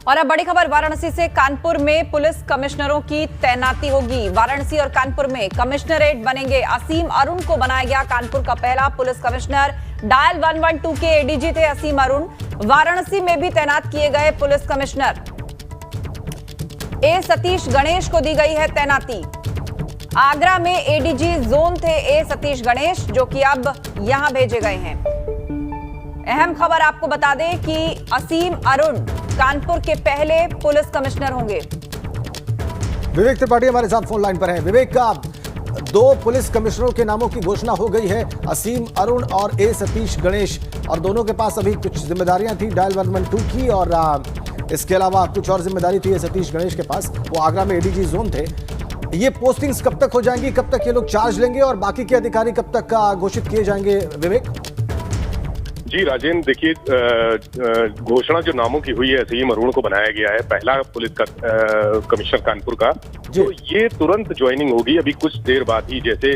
और अब बड़ी खबर वाराणसी से। कानपुर में पुलिस कमिश्नरों की तैनाती होगी। वाराणसी और कानपुर में कमिश्नरेट बनेंगे। असीम अरुण को बनाया गया कानपुर का पहला पुलिस कमिश्नर। डायल 112 के एडीजी थे असीम अरुण। वाराणसी में भी तैनात किए गए पुलिस कमिश्नर। ए सतीश गणेश को दी गई है तैनाती। आगरा में एडीजी जोन थे ए सतीश गणेश, जो कि अब यहां भेजे गए हैं। अहम खबर आपको बता दें कि असीम अरुण कानपुर के पहले पुलिस कमिश्नर होंगे। विवेक त्रिपाठी हमारे साथ फोन लाइन पर हैं। विवेक, का 2 पुलिस कमिश्नरों के नामों की घोषणा हो गई है, असीम अरुण और ए सतीश गणेश, और दोनों के पास अभी कुछ जिम्मेदारियां थी डायल 112 की, और इसके अलावा कुछ और जिम्मेदारी थी सतीश गणेश के पास। वो आगरा में एडीजी जोन थे। ये पोस्टिंग्स कब तक हो जाएंगी, कब तक ये लोग चार्ज लेंगे और बाकी के अधिकारी कब तक घोषित किए जाएंगे? विवेक जी राजेंद्र, देखिए घोषणा जो नामों की हुई है, असीम अरुण को बनाया गया है पहला पुलिस का कमिश्नर कानपुर का, तो ये तुरंत ज्वाइनिंग होगी अभी कुछ देर बाद ही। जैसे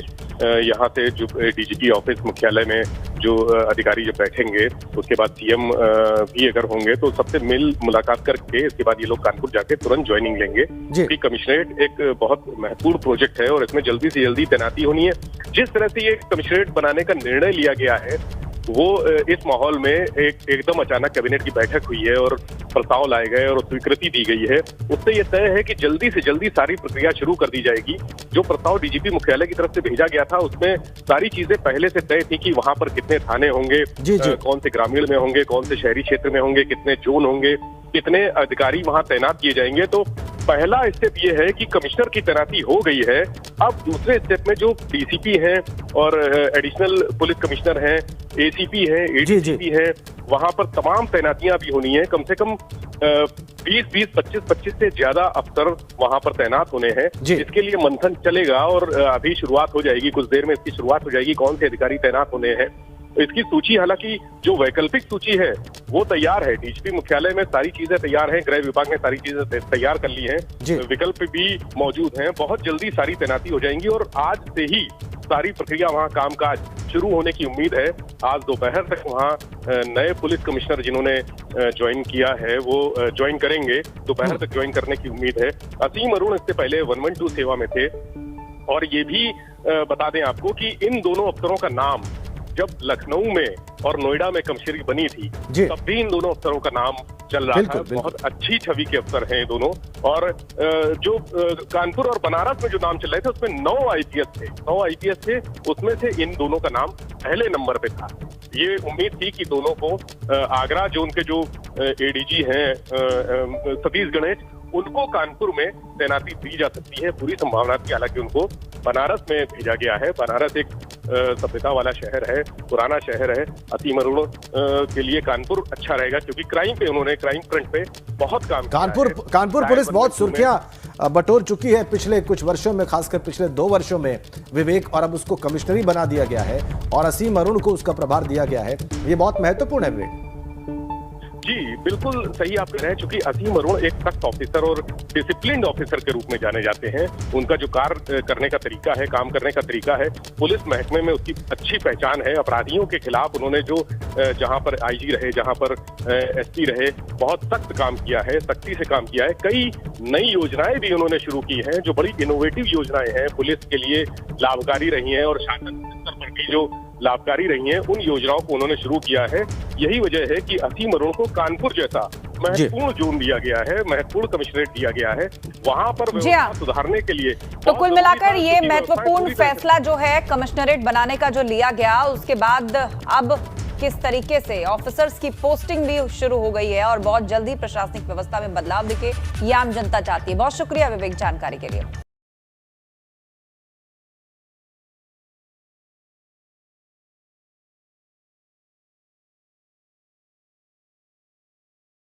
यहाँ से जो डीजीपी ऑफिस मुख्यालय में जो अधिकारी जब बैठेंगे, उसके बाद सीएम भी अगर होंगे तो सबसे मिल मुलाकात करके इसके बाद ये लोग कानपुर जाके तुरंत ज्वाइनिंग लेंगे। क्योंकि कमिश्नरेट एक बहुत महत्वपूर्ण प्रोजेक्ट है और इसमें जल्दी से जल्दी तैनाती होनी है। जिस तरह से ये कमिश्नरेट बनाने का निर्णय लिया गया है, वो इस माहौल में एकदम अचानक कैबिनेट की बैठक हुई है और प्रस्ताव लाए गए और स्वीकृति दी गई है। उससे ये तय है कि जल्दी से जल्दी सारी प्रक्रिया शुरू कर दी जाएगी। जो प्रस्ताव डीजीपी मुख्यालय की तरफ से भेजा गया था, उसमें सारी चीजें पहले से तय थी कि वहां पर कितने थाने होंगे, कौन से ग्रामीण में होंगे, कौन से शहरी क्षेत्र में होंगे, कितने जोन होंगे, कितने अधिकारी वहां तैनात किए जाएंगे। तो पहला स्टेप ये है कि कमिश्नर की तैनाती हो गई है। अब दूसरे स्टेप में जो डीसीपी हैं और एडिशनल पुलिस कमिश्नर हैं, एसीपी हैं, एडीजीपी हैं, वहां पर तमाम तैनातियां भी होनी है। कम से कम 20-20, 25-25 से ज्यादा अफसर वहां पर तैनात होने हैं। इसके लिए मंथन चलेगा और अभी शुरुआत हो जाएगी, कुछ देर में इसकी शुरुआत हो जाएगी, कौन से अधिकारी तैनात होने हैं। इसकी सूची, हालांकि जो वैकल्पिक सूची है वो तैयार है, डीजीपी मुख्यालय में सारी चीजें तैयार हैं, गृह विभाग ने सारी चीजें तैयार कर ली हैं, विकल्प भी मौजूद हैं। बहुत जल्दी सारी तैनाती हो जाएंगी और आज से ही सारी प्रक्रिया, वहां कामकाज शुरू होने की उम्मीद है। आज दोपहर तक वहां नए पुलिस कमिश्नर जिन्होंने ज्वाइन किया है वो ज्वाइन करेंगे, दोपहर तक ज्वाइन करने की उम्मीद है। असीम अरुण इससे पहले 112 सेवा में थे। और ये भी बता दें आपको कि इन दोनों अफसरों का नाम जब लखनऊ में और नोएडा में कमिश्नरी बनी थी, तब भी इन दोनों अफसरों का नाम चल रहा था। बहुत अच्छी छवि के अफसर हैं दोनों। और जो कानपुर और बनारस में जो नाम चल रहे थे, उसमें 9 आईपीएस थे, उसमें से इन दोनों का नाम पहले नंबर पे था। ये उम्मीद थी कि दोनों को आगरा जोन के जो एडीजी हैं सतीश गणेश, उनको कानपुर में तैनाती दी जा सकती है, पूरी संभावना थी। हालांकि उनको बनारस में भेजा गया है। बनारस एक सभ्यता वाला शहर है, पुराना शहर है। असीम अरुण के लिए कानपुर अच्छा रहेगा क्योंकि क्राइम फ्रंट पे बहुत काम कानपुर पुलिस बहुत सुर्खियां बटोर चुकी है पिछले कुछ वर्षों में, खासकर पिछले 2 वर्षों में विवेक, और अब उसको कमिश्नरी बना दिया गया है और असीम अरुण को उसका प्रभार दिया गया है। ये बहुत महत्वपूर्ण है विवेक। जी बिल्कुल सही आप कह रहे हैं, क्योंकि असीम अरुण एक सख्त ऑफिसर और डिसिप्लिन्ड ऑफिसर के रूप में जाने जाते हैं। उनका जो कार्य करने का तरीका है, काम करने का तरीका है, पुलिस महकमे में उसकी अच्छी पहचान है। अपराधियों के खिलाफ उन्होंने जो जहां पर आईजी रहे, जहां पर एसपी रहे, बहुत सख्त काम किया है, सख्ती से काम किया है। कई नई योजनाएं भी उन्होंने शुरू की हैं जो बड़ी इनोवेटिव योजनाएं हैं, पुलिस के लिए लाभकारी रही हैं और शासन स्तर पर भी जो लाभकारी रही हैं, उन योजनाओं को उन्होंने शुरू किया है। यही वजह है कि असीम अरुण को कानपुर जैसा महत्वपूर्ण जोन दिया गया है, महत्वपूर्ण कमिश्नरेट दिया गया है, वहां पर व्यवस्था सुधारने के लिए। तो कुल मिलाकर ये महत्वपूर्ण फैसला जो है कमिश्नरेट बनाने का जो लिया गया, उसके बाद अब किस तरीके से ऑफिसर्स की पोस्टिंग भी शुरू हो गई है और बहुत जल्दी प्रशासनिक व्यवस्था में बदलाव दिखे, ये आम जनता चाहती है। बहुत शुक्रिया विवेक जानकारी के लिए।